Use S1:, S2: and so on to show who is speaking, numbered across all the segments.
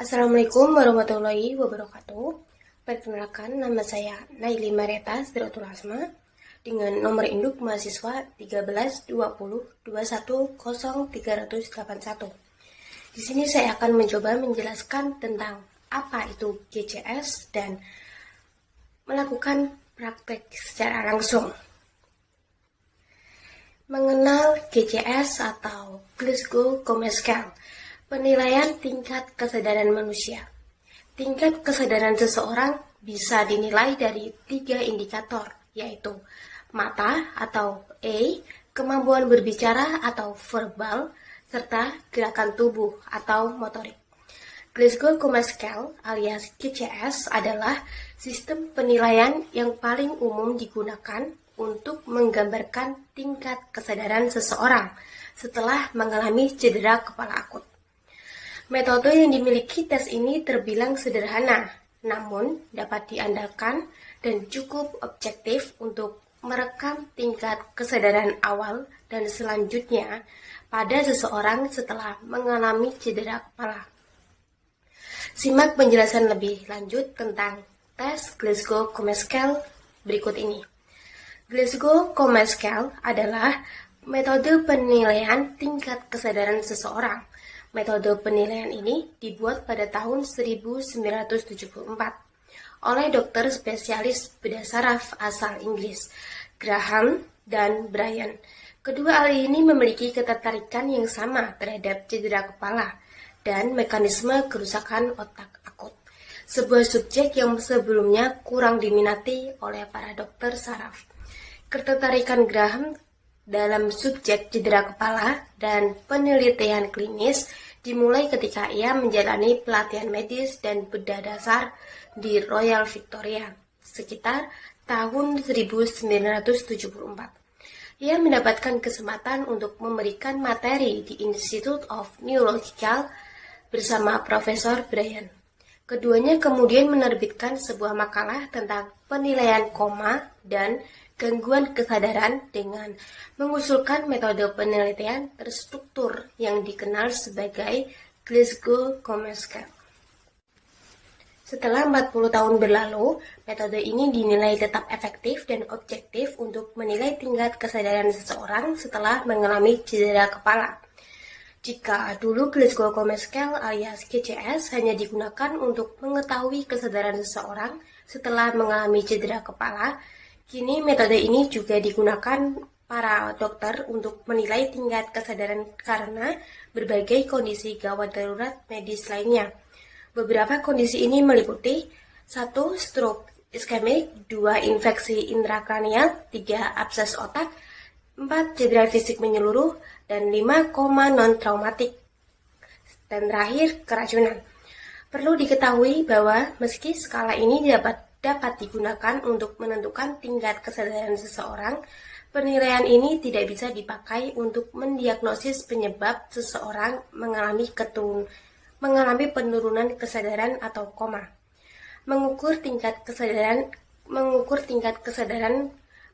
S1: Assalamualaikum warahmatullahi wabarakatuh. Perkenalkan, nama saya Naili Marieta Siratul Asma dengan nomor induk mahasiswa 1320210381. Di sini saya akan mencoba menjelaskan tentang apa itu GCS dan melakukan praktek secara langsung. Mengenal GCS atau Glasgow Coma Scale, penilaian tingkat kesadaran manusia. Tingkat kesadaran seseorang bisa dinilai dari 3 indikator, yaitu mata atau A, kemampuan berbicara atau verbal, serta gerakan tubuh atau motorik. Glasgow Coma Scale alias GCS adalah sistem penilaian yang paling umum digunakan untuk menggambarkan tingkat kesadaran seseorang setelah mengalami cedera kepala akut. Metode yang dimiliki tes ini terbilang sederhana, namun dapat diandalkan dan cukup objektif untuk merekam tingkat kesadaran awal dan selanjutnya pada seseorang setelah mengalami cedera kepala. Simak penjelasan lebih lanjut tentang tes Glasgow Coma Scale berikut ini. Glasgow Coma Scale adalah metode penilaian tingkat kesadaran seseorang. Metode penilaian ini dibuat pada tahun 1974 oleh dokter spesialis bedah saraf asal Inggris, Graham dan Brian. Kedua ahli ini memiliki ketertarikan yang sama terhadap cedera kepala dan mekanisme kerusakan otak akut, sebuah subjek yang sebelumnya kurang diminati oleh para dokter saraf. Ketertarikan Graham dalam subjek cedera kepala dan penelitian klinis dimulai ketika ia menjalani pelatihan medis dan bedah dasar di Royal Victoria sekitar tahun 1974. Ia mendapatkan kesempatan untuk memberikan materi di Institute of Neurological bersama Profesor Brian. Keduanya kemudian menerbitkan sebuah makalah tentang penilaian koma dan gangguan kesadaran dengan mengusulkan metode penelitian terstruktur yang dikenal sebagai Glasgow Coma Scale. Setelah 40 tahun berlalu, metode ini dinilai tetap efektif dan objektif untuk menilai tingkat kesadaran seseorang setelah mengalami cedera kepala. Jika dulu Glasgow Coma Scale alias GCS hanya digunakan untuk mengetahui kesadaran seseorang setelah mengalami cedera kepala, kini metode ini juga digunakan para dokter untuk menilai tingkat kesadaran karena berbagai kondisi gawat darurat medis lainnya. Beberapa kondisi ini meliputi 1. Stroke iskemik, 2. Infeksi intrakranial, 3. Abses otak, 4. Cedera fisik menyeluruh, dan 5. Koma non-traumatik. Dan terakhir, keracunan. Perlu diketahui bahwa meski skala ini dapat digunakan untuk menentukan tingkat kesadaran seseorang, penilaian ini tidak bisa dipakai untuk mendiagnosis penyebab seseorang mengalami penurunan kesadaran atau koma. Mengukur tingkat kesadaran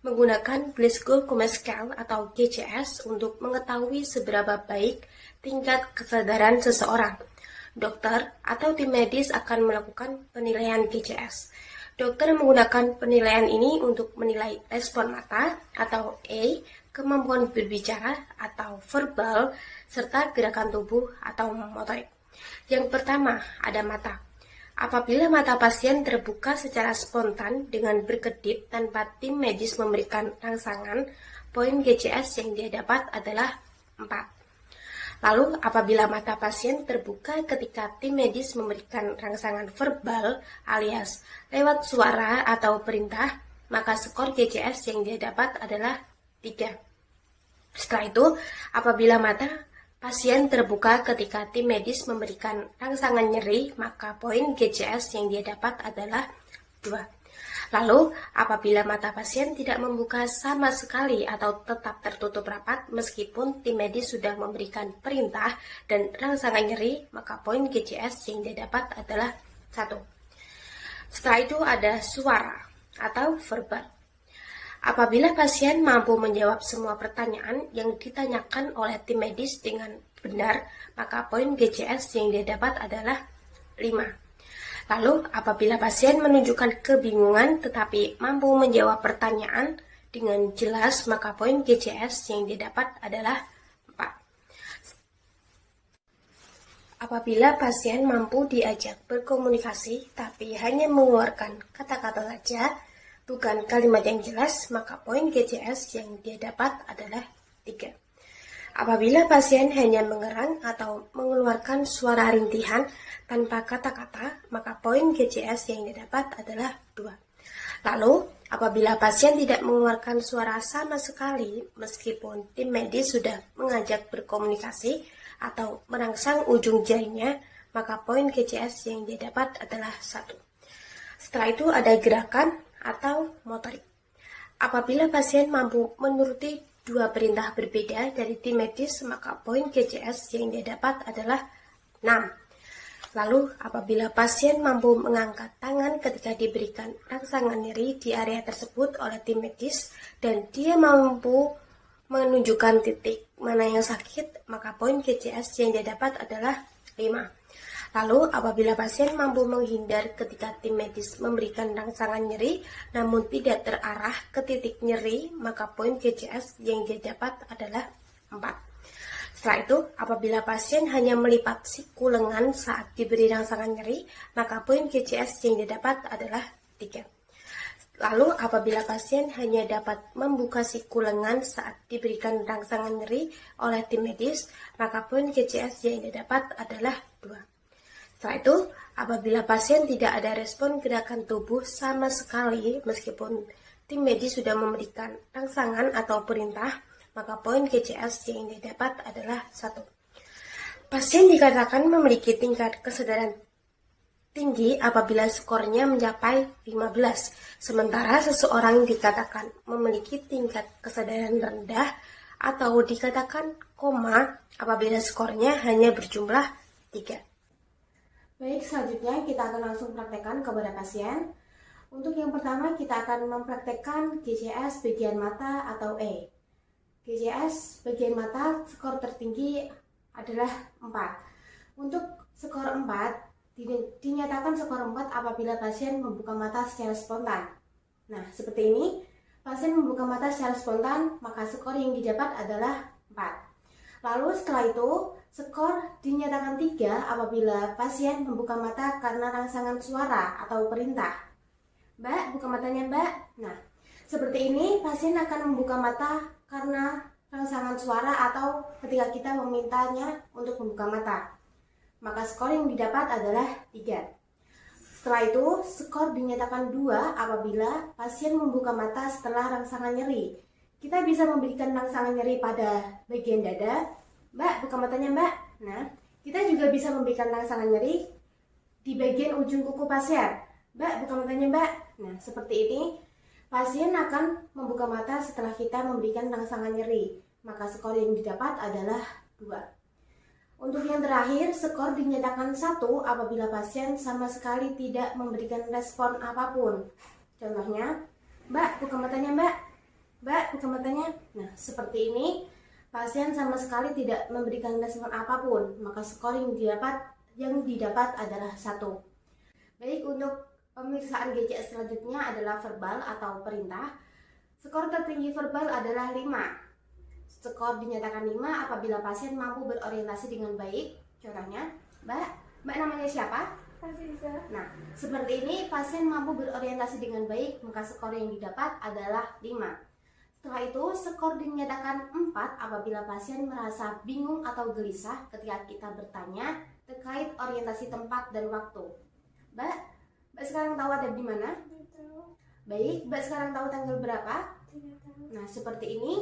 S1: menggunakan Glasgow Coma Scale atau GCS untuk mengetahui seberapa baik tingkat kesadaran seseorang. Dokter atau tim medis akan melakukan penilaian GCS. Dokter menggunakan penilaian ini untuk menilai respon mata atau A, kemampuan berbicara atau verbal, serta gerakan tubuh atau motorik. Yang pertama, ada mata. Apabila mata pasien terbuka secara spontan dengan berkedip tanpa tim medis memberikan rangsangan, poin GCS yang dia dapat adalah 4. Lalu, apabila mata pasien terbuka ketika tim medis memberikan rangsangan verbal alias lewat suara atau perintah, maka skor GCS yang dia dapat adalah 3. Setelah itu, apabila mata pasien terbuka ketika tim medis memberikan rangsangan nyeri, maka poin GCS yang dia dapat adalah 2. Lalu, apabila mata pasien tidak membuka sama sekali atau tetap tertutup rapat meskipun tim medis sudah memberikan perintah dan rangsangan nyeri, maka poin GCS yang dia dapat adalah 1. Setelah itu ada suara atau verbal. Apabila pasien mampu menjawab semua pertanyaan yang ditanyakan oleh tim medis dengan benar, maka poin GCS yang dia dapat adalah 5. 5. Lalu, apabila pasien menunjukkan kebingungan tetapi mampu menjawab pertanyaan dengan jelas, maka poin GCS yang didapat adalah 4. Apabila pasien mampu diajak berkomunikasi tapi hanya mengeluarkan kata-kata saja, bukan kalimat yang jelas, maka poin GCS yang dia dapat adalah 3. Apabila pasien hanya mengerang atau mengeluarkan suara rintihan tanpa kata-kata, maka poin GCS yang didapat adalah 2. Lalu, apabila pasien tidak mengeluarkan suara sama sekali, meskipun tim medis sudah mengajak berkomunikasi atau merangsang ujung jarinya, maka poin GCS yang didapat adalah 1. Setelah itu ada gerakan atau motorik. Apabila pasien mampu menuruti 2 perintah berbeda dari tim medis, maka poin GCS yang dia dapat adalah 6. Lalu, apabila pasien mampu mengangkat tangan ketika diberikan rangsangan nyeri di area tersebut oleh tim medis, dan dia mampu menunjukkan titik mana yang sakit, maka poin GCS yang dia dapat adalah 5. Lalu, apabila pasien mampu menghindar ketika tim medis memberikan rangsangan nyeri, namun tidak terarah ke titik nyeri, maka poin GCS yang dia dapat adalah 4. Setelah itu, apabila pasien hanya melipat siku lengan saat diberi rangsangan nyeri, maka poin GCS yang dia dapat adalah 3. Lalu, apabila pasien hanya dapat membuka siku lengan saat diberikan rangsangan nyeri oleh tim medis, maka poin GCS yang dia dapat adalah 2. Setelah itu, apabila pasien tidak ada respon gerakan tubuh sama sekali meskipun tim medis sudah memberikan rangsangan atau perintah, maka poin GCS yang didapat adalah 1. Pasien dikatakan memiliki tingkat kesadaran tinggi apabila skornya mencapai 15, sementara seseorang dikatakan memiliki tingkat kesadaran rendah atau dikatakan koma apabila skornya hanya berjumlah 3. Baik, selanjutnya kita akan langsung praktekkan kepada pasien. Untuk yang pertama, kita akan mempraktekkan GCS bagian mata atau E. GCS bagian mata skor tertinggi adalah 4. Untuk skor 4, dinyatakan skor 4 apabila pasien membuka mata secara spontan. Nah, seperti ini. Pasien membuka mata secara spontan, maka skor yang didapat adalah 4. Lalu setelah itu, skor dinyatakan 3 apabila pasien membuka mata karena rangsangan suara atau perintah. Mbak, buka matanya Mbak. Nah, seperti ini pasien akan membuka mata karena rangsangan suara atau ketika kita memintanya untuk membuka mata. Maka skor yang didapat adalah 3. Setelah itu, skor dinyatakan 2 apabila pasien membuka mata setelah rangsangan nyeri. Kita bisa memberikan rangsangan nyeri pada bagian dada. Mbak, buka matanya Mbak. Nah, kita juga bisa memberikan rangsangan nyeri di bagian ujung kuku pasien. Mbak, buka matanya Mbak. Nah, seperti ini. Pasien akan membuka mata setelah kita memberikan rangsangan nyeri. Maka skor yang didapat adalah 2. Untuk yang terakhir, skor dinyatakan 1 apabila pasien sama sekali tidak memberikan respon apapun. Contohnya, Mbak, buka matanya Mbak. Mbak, buka matanya. Nah, seperti ini, pasien sama sekali tidak memberikan respon apapun, maka skor yang didapat adalah 1. Baik, untuk pemeriksaan GCS selanjutnya adalah verbal atau perintah. Skor tertinggi verbal adalah 5. Skor dinyatakan 5 apabila pasien mampu berorientasi dengan baik. Contohnya, Mbak namanya siapa? Aziza. Nah, seperti ini, pasien mampu berorientasi dengan baik, maka skor yang didapat adalah 5. Setelah itu, skor dinyatakan 4 apabila pasien merasa bingung atau gelisah ketika kita bertanya terkait orientasi tempat dan waktu. Mbak sekarang tahu ada di mana? Baik, Mbak sekarang tahu tanggal berapa? Nah, seperti ini,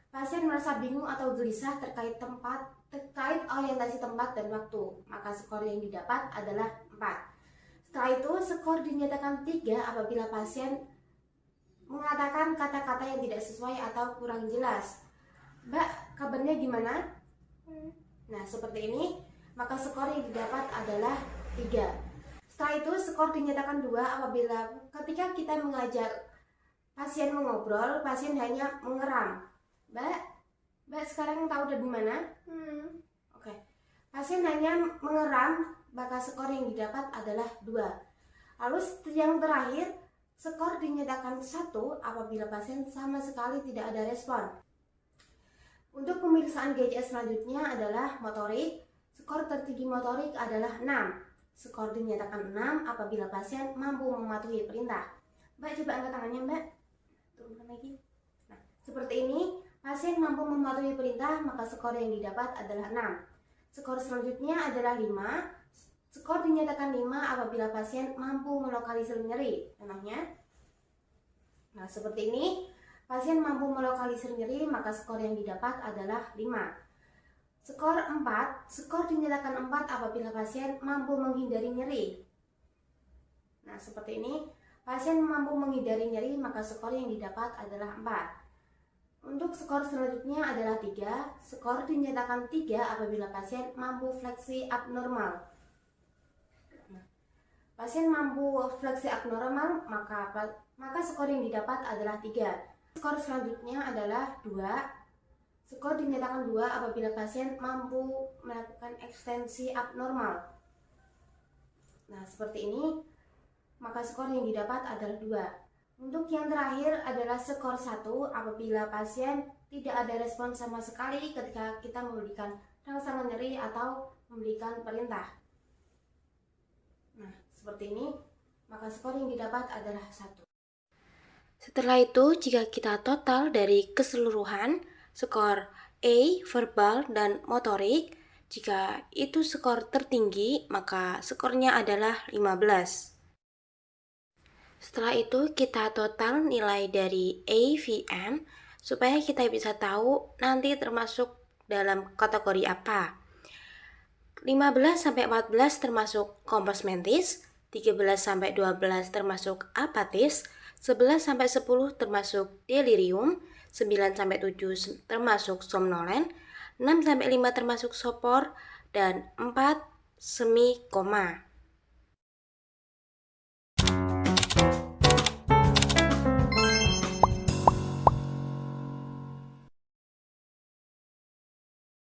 S1: pasien merasa bingung atau gelisah terkait orientasi tempat dan waktu, maka skor yang didapat adalah 4. Setelah itu, skor dinyatakan 3 apabila pasien mengatakan kata-kata yang tidak sesuai atau kurang jelas. Mbak, kabarnya gimana? Nah, seperti ini, maka skor yang didapat adalah 3. Setelah itu, skor dinyatakan 2 apabila ketika kita mengajak pasien mengobrol, pasien hanya mengeram. Mbak sekarang tahu udah di mana? Oke. Pasien hanya mengeram maka skor yang didapat adalah 2. Lalu yang terakhir, skor dinyatakan 1 apabila pasien sama sekali tidak ada respon. Untuk pemeriksaan GCS selanjutnya adalah motorik. Skor tertinggi motorik adalah 6. Skor dinyatakan 6 apabila pasien mampu mematuhi perintah. Mbak, coba angkat tangannya, Mbak. Turunkan lagi. Nah, seperti ini. Pasien mampu mematuhi perintah, maka skor yang didapat adalah 6. Skor selanjutnya adalah 5. Skor dinyatakan 5 apabila pasien mampu melokalisir nyeri. Contohnya, nah seperti ini. Pasien mampu melokalisir nyeri, maka skor yang didapat adalah 5. Skor 4. Skor dinyatakan 4 apabila pasien mampu menghindari nyeri. Nah, seperti ini. Pasien mampu menghindari nyeri, maka skor yang didapat adalah 4. Untuk skor selanjutnya adalah 3. Skor dinyatakan 3 apabila pasien mampu fleksi abnormal. Pasien mampu fleksi abnormal, maka skor yang didapat adalah 3. Skor selanjutnya adalah 2. Skor dinyatakan 2 apabila pasien mampu melakukan ekstensi abnormal. Nah, seperti ini, maka skor yang didapat adalah 2. Untuk yang terakhir adalah skor 1 apabila pasien tidak ada respon sama sekali ketika kita memberikan rangsangan nyeri atau memberikan perintah. Nah, seperti ini, maka skor yang didapat adalah 1. Setelah itu, jika kita total dari keseluruhan skor A, verbal, dan motorik, jika itu skor tertinggi, maka skornya adalah 15. Setelah itu kita total nilai dari AVM supaya kita bisa tahu nanti termasuk dalam kategori apa. 15-14 termasuk kompos mentis, 13-12 termasuk apatis, 11-10 termasuk delirium, 9-7 termasuk somnolen, 6-5 termasuk sopor, dan 4 semi koma.